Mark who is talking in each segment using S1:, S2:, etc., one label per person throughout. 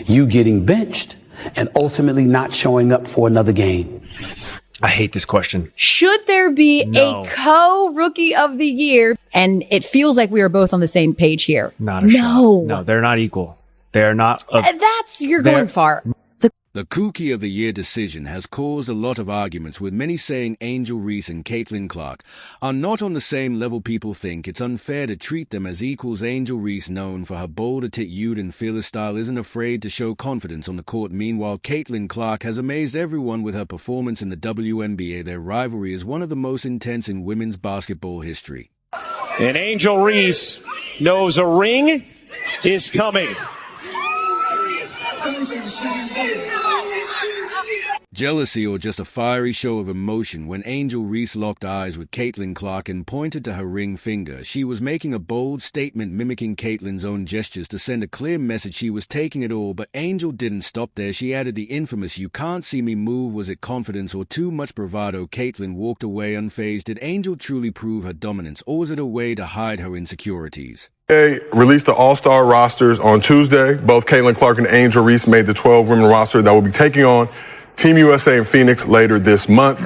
S1: you getting benched and ultimately not showing up for another game?
S2: I hate this question.
S3: Should there be a co-rookie of the year? And it feels like we are both on the same page here.
S2: Not a shot. No, they're not equal. They're not.
S3: You're going far.
S4: The Kookie of the Year decision has caused a lot of arguments, with many saying Angel Reese and Caitlin Clark are not on the same level. People think it's unfair to treat them as equals. Angel Reese, known for her bold attitude and fearless style, isn't afraid to show confidence on the court. Meanwhile, Caitlin Clark has amazed everyone with her performance in the WNBA. Their rivalry is one of the most intense in women's basketball history.
S5: And Angel Reese knows a ring is coming.
S4: Jealousy or just a fiery show of emotion? When Angel Reese locked eyes with Caitlin Clark and pointed to her ring finger, she was making a bold statement, mimicking Caitlin's own gestures to send a clear message. She was taking it all, but Angel didn't stop there. She added the infamous "you can't see me" move. Was it confidence or too much bravado? Caitlin walked away unfazed. Did Angel truly prove her dominance, or was it a way to hide her insecurities?
S6: They released the all-star rosters on Tuesday. Both Caitlin Clark and Angel Reese made the 12-women roster that will be taking on Team USA in Phoenix later this month.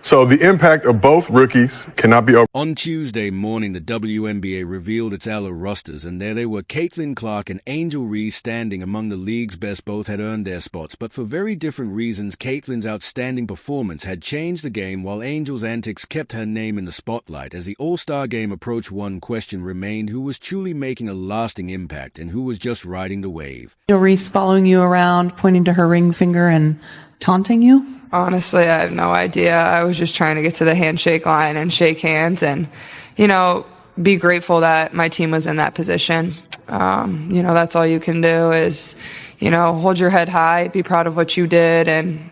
S6: So the impact of both rookies cannot be over.
S4: On Tuesday morning, the WNBA revealed its ALA rosters, and there they were, Caitlin Clark and Angel Reese standing among the league's best. Both had earned their spots, but for very different reasons. Caitlin's outstanding performance had changed the game, while Angel's antics kept her name in the spotlight. As the All-Star game approached, one question remained: who was truly making a lasting impact and who was just riding the wave?
S7: Angel Reese following you around, pointing to her ring finger and taunting you?
S8: Honestly, I have no idea. I was just trying to get to the handshake line and shake hands and, be grateful that my team was in that position. That's all you can do is, hold your head high, be proud of what you did, and,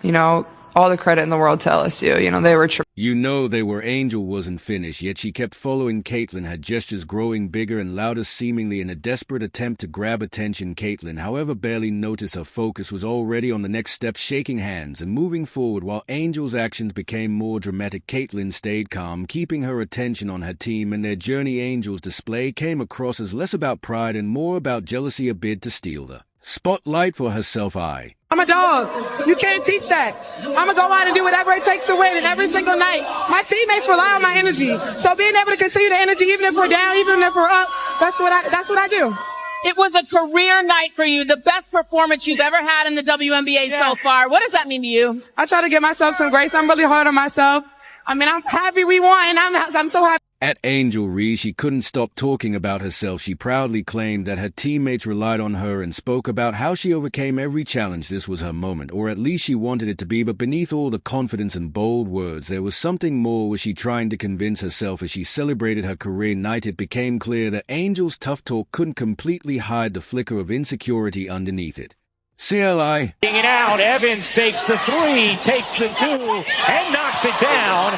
S8: all the credit in the world to LSU. They were
S4: they were. Angel wasn't finished, yet she kept following Caitlin, had gestures growing bigger and louder, seemingly in a desperate attempt to grab attention. Caitlin, however, barely noticed her focus was already on the next step, shaking hands and moving forward. While Angel's actions became more dramatic, Caitlin stayed calm, keeping her attention on her team and their journey. Angel's display came across as less about pride and more about jealousy, a bid to steal the spotlight for herself.
S9: I'm a dog. You can't teach that. I'm going to go out and do whatever it takes to win, and every single night. My teammates rely on my energy. So being able to continue the energy, even if we're down, even if we're up, that's what I do.
S10: It was a career night for you, the best performance you've ever had in the WNBA so far. What does that mean to you?
S9: I try to give myself some grace. I'm really hard on myself. I'm happy we won, and I'm so happy.
S4: At Angel Reese, she couldn't stop talking about herself. She proudly claimed that her teammates relied on her and spoke about how she overcame every challenge. This was her moment, or at least she wanted it to be. But beneath all the confidence and bold words, there was something more. Was she trying to convince herself? As she celebrated her career night, it became clear that Angel's tough talk couldn't completely hide the flicker of insecurity underneath it. CLI.
S5: Getting it out. Evans takes the three, takes the two, and knocks it down.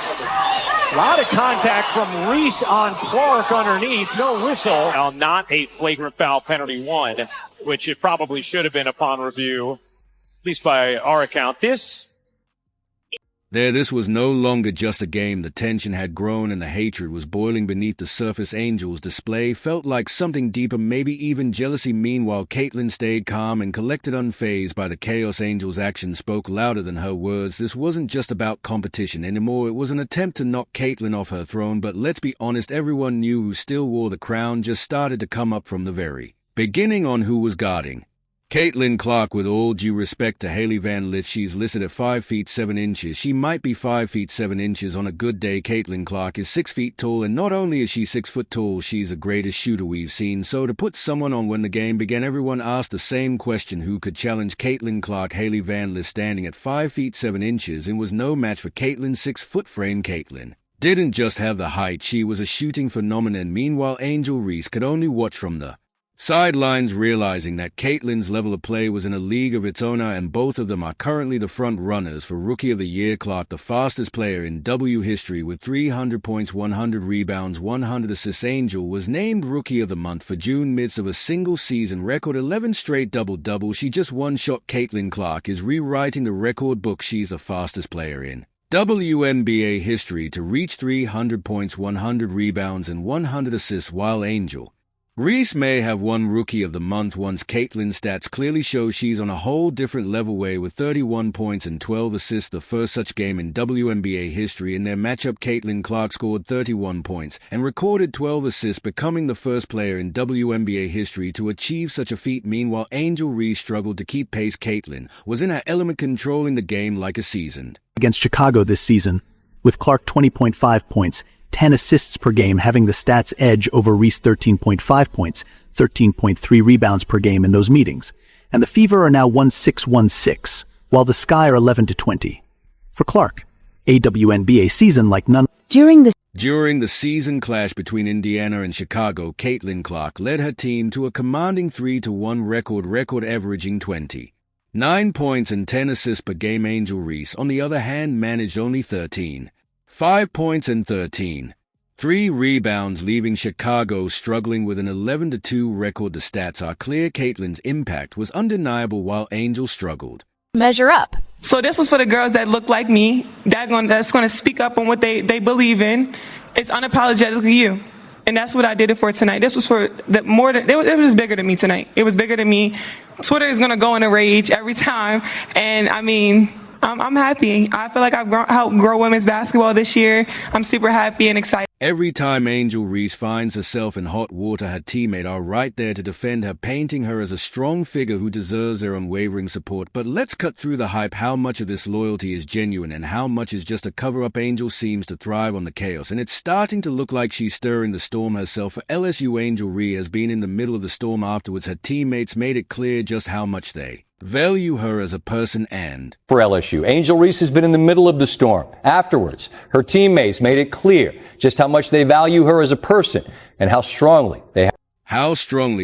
S5: A lot of contact from Reese on Clark underneath. No whistle. Now, not a flagrant foul, penalty one, which it probably should have been upon review, at least by our account.
S4: This was no longer just a game. The tension had grown and the hatred was boiling beneath the surface. Angel's display felt like something deeper, maybe even jealousy. Meanwhile, Caitlin stayed calm and collected, unfazed by the chaos. Angel's actions spoke louder than her words. This wasn't just about competition anymore. It was an attempt to knock Caitlin off her throne. But let's be honest, everyone knew who still wore the crown just started to come up from the very beginning on who was guarding Caitlin Clark. With all due respect to Hailey Van Lith, she's listed at 5 feet 7 inches. She might be 5 feet 7 inches on a good day. Caitlin Clark is 6 feet tall, and not only is she 6 foot tall, she's the greatest shooter we've seen. So to put someone on when the game began, everyone asked the same question: who could challenge Caitlin Clark? Hailey Van Lith, standing at 5 feet 7 inches, and was no match for Caitlin's 6 foot frame. Caitlin didn't just have the height, she was a shooting phenomenon. Meanwhile, Angel Reese could only watch from the sidelines, realizing that Caitlin's level of play was in a league of its own, and both of them are currently the front runners for Rookie of the Year. Clark, the fastest player in W history with 300 points, 100 rebounds, 100 assists. Angel was named Rookie of the Month for June, midst of a single season record 11 straight double-doubles. She just one shot. Caitlin Clark is rewriting the record book. She's the fastest player in WNBA history to reach 300 points, 100 rebounds, and 100 assists, while Angel Reese may have won Rookie of the Month once Caitlin's stats clearly show she's on a whole different level way with 31 points and 12 assists, the first such game in WNBA history. In their matchup, Caitlin Clark scored 31 points and recorded 12 assists, becoming the first player in WNBA history to achieve such a feat. Meanwhile, Angel Reese struggled to keep pace. Caitlin was in her element, controlling the game like a seasoned.
S11: Against Chicago this season, with Clark 20.5 points, 10 assists per game, having the stats edge over Reese 13.5 points, 13.3 rebounds per game in those meetings. And the Fever are now 1-6-1-6, while the Sky are 11-20. For Clark, a WNBA season like none.
S4: During the season clash between Indiana and Chicago, Caitlin Clark led her team to a commanding 3-1 record averaging 29 points and 10 assists per game. Angel Reese, on the other hand, managed only 5 points and 3 rebounds, leaving Chicago struggling with an 11-2 record. The stats are clear. Caitlin's impact was undeniable while Angel struggled.
S12: Measure up.
S9: So this was for the girls that look like me, that's going to speak up on what they believe in. It's unapologetically you. And that's what I did it for tonight. This was for it was bigger than me tonight. It was bigger than me. Twitter is going to go in a rage every time. And I mean, I'm happy. I feel like I've helped grow women's basketball this year. I'm super happy and excited.
S4: Every time Angel Reese finds herself in hot water, her teammates are right there to defend her, painting her as a strong figure who deserves their unwavering support. But let's cut through the hype. How much of this loyalty is genuine and how much is just a cover-up? Angel seems to thrive on the chaos, and it's starting to look like she's stirring the storm herself. For LSU, Angel Reese has been in the middle of the storm. Afterwards, her teammates made it clear just how much they value her as a person. And
S13: for LSU, Angel Reese has been in the middle of the storm. Afterwards, her teammates made it clear just how much they value her as a person and how strongly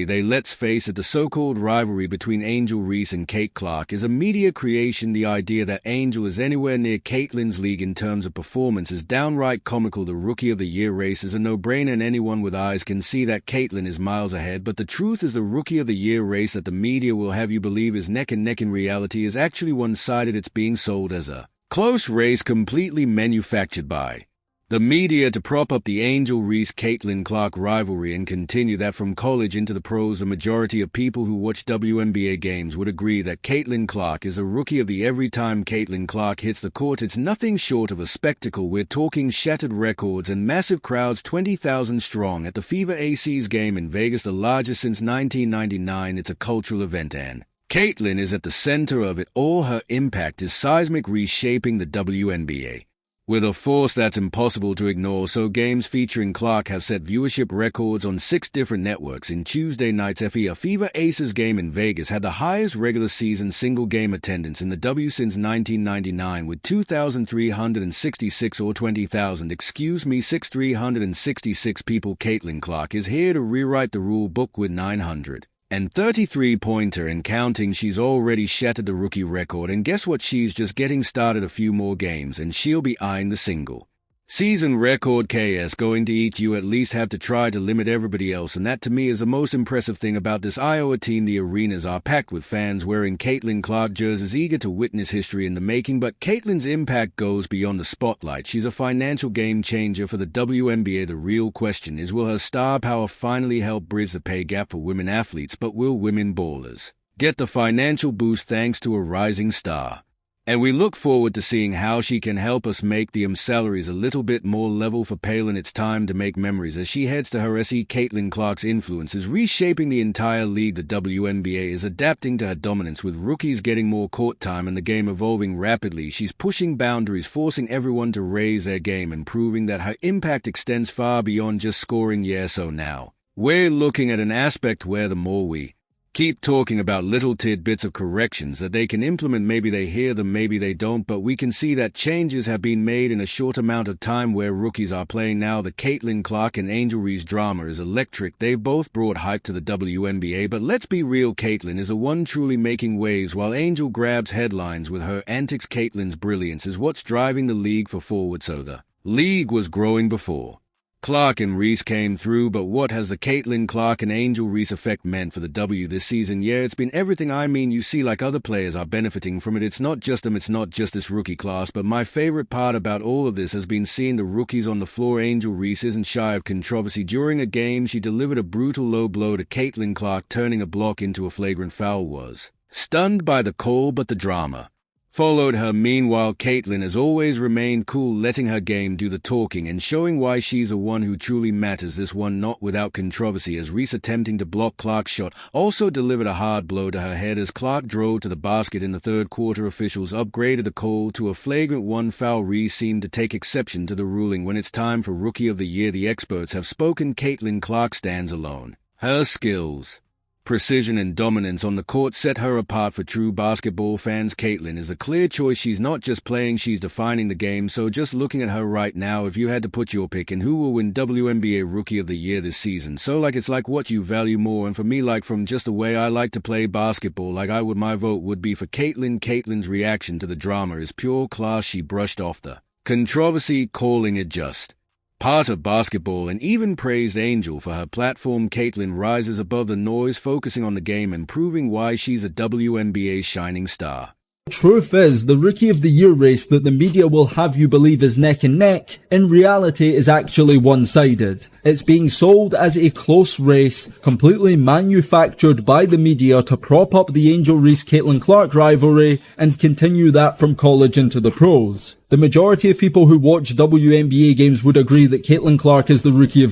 S13: they let's face it, the so-called rivalry between Angel Reese and Kate Clark is a media creation. The idea that Angel is anywhere near Caitlin's league in terms of performance is downright comical. The Rookie of the Year race is a no-brainer, and anyone with eyes can see that Caitlin is miles ahead. But the truth is, the Rookie of the Year race that the media will have you believe is neck and neck in reality is actually one-sided. It's being sold as a close race, completely manufactured by the media to prop up the Angel Reese-Caitlin Clark rivalry and continue that from college into the pros. A majority of people who watch WNBA games would agree that Caitlin Clark is a rookie of the year. Every time Caitlin Clark hits the court, it's nothing short of a spectacle. We're talking shattered records and massive crowds, 20,000 strong at the Fever AC's game in Vegas, the largest since 1999. It's a cultural event, and Caitlin is at the center of it all. Her impact is seismic, reshaping the WNBA with a force that's impossible to ignore. So games featuring Clark have set viewership records on 6 different networks. In Tuesday night's Fever Aces game in Vegas had the highest regular season single game attendance in the W since 1999 with 2,366 or 6,366 people. Caitlin Clark is here to rewrite the rule book with 933-pointer and counting. She's already shattered the rookie record, and guess what? She's just getting started. A few more games and she'll be eyeing the single season record. KS going to eat. You at least have to try to limit everybody else, and that to me is the most impressive thing about this Iowa team. The arenas are packed with fans wearing Caitlin Clark jerseys, eager to witness history in the making. But Caitlin's impact goes beyond the spotlight. She's a financial game changer for the WNBA. The real question is, will her star power finally help bridge the pay gap for women athletes? But will women ballers get the financial boost thanks to a rising star? And we look forward to seeing how she can help us make the salaries a little bit more level for Palin. It's time to make memories as she heads to her SE. Caitlin Clark's influence is reshaping the entire league. The WNBA is adapting to her dominance, with rookies getting more court time and the game evolving rapidly. She's pushing boundaries, forcing everyone to raise their game and proving that her impact extends far beyond just scoring. So now we're looking at an aspect where the more we keep talking about little tidbits of corrections that they can implement, maybe they hear them, maybe they don't, but we can see that changes have been made in a short amount of time where rookies are playing now. The Caitlin Clark and Angel Reese drama is electric. They've both brought hype to the WNBA, but let's be real, Caitlin is the one truly making waves while Angel grabs headlines with her antics. Caitlin's brilliance is what's driving the league forward. So the league was growing before
S4: Clark and Reese came through, but what has the Caitlin Clark and Angel Reese effect meant for the W this season? Yeah, it's been everything. I mean, you see, like, other players are benefiting from it. It's not just them, it's not just this rookie class, but my favorite part about all of this has been seeing the rookies on the floor. Angel Reese isn't shy of controversy. During a game, she delivered a brutal low blow to Caitlin Clark, turning a block into a flagrant foul. Was stunned by the call, but the drama followed her. Meanwhile, Caitlin has always remained cool, letting her game do the talking and showing why she's the one who truly matters. This one not without controversy, as Reese, attempting to block Clark's shot, also delivered a hard blow to her head as Clark drove to the basket in the third quarter. Officials upgraded the call to a flagrant 1 foul. Reese seemed to take exception to the ruling. When it's time for Rookie of the Year, the experts have spoken. Caitlin Clark stands alone. Her skills, precision and dominance on the court set her apart. For true basketball fans, Caitlin is a clear choice. She's not just playing, she's defining the game. So just looking at her right now, if you had to put your pick in who will win WNBA Rookie of the Year this season, so like it's like what you value more, and for me, like from just the way I like to play basketball, like my vote would be for Caitlin. Caitlin's reaction to the drama is pure class. She brushed off the controversy, calling it just part of basketball, and even praised Angel for her platform. Caitlin rises above the noise, focusing on the game and proving why she's a WNBA shining star.
S12: Truth is, the Rookie of the Year race that the media will have you believe is neck and neck, in reality is actually one-sided. It's being sold as a close race, completely manufactured by the media to prop up the Angel Reese-Caitlin Clark rivalry and continue that from college into the pros. The majority of people who watch WNBA games would agree that Caitlin Clark is the Rookie of the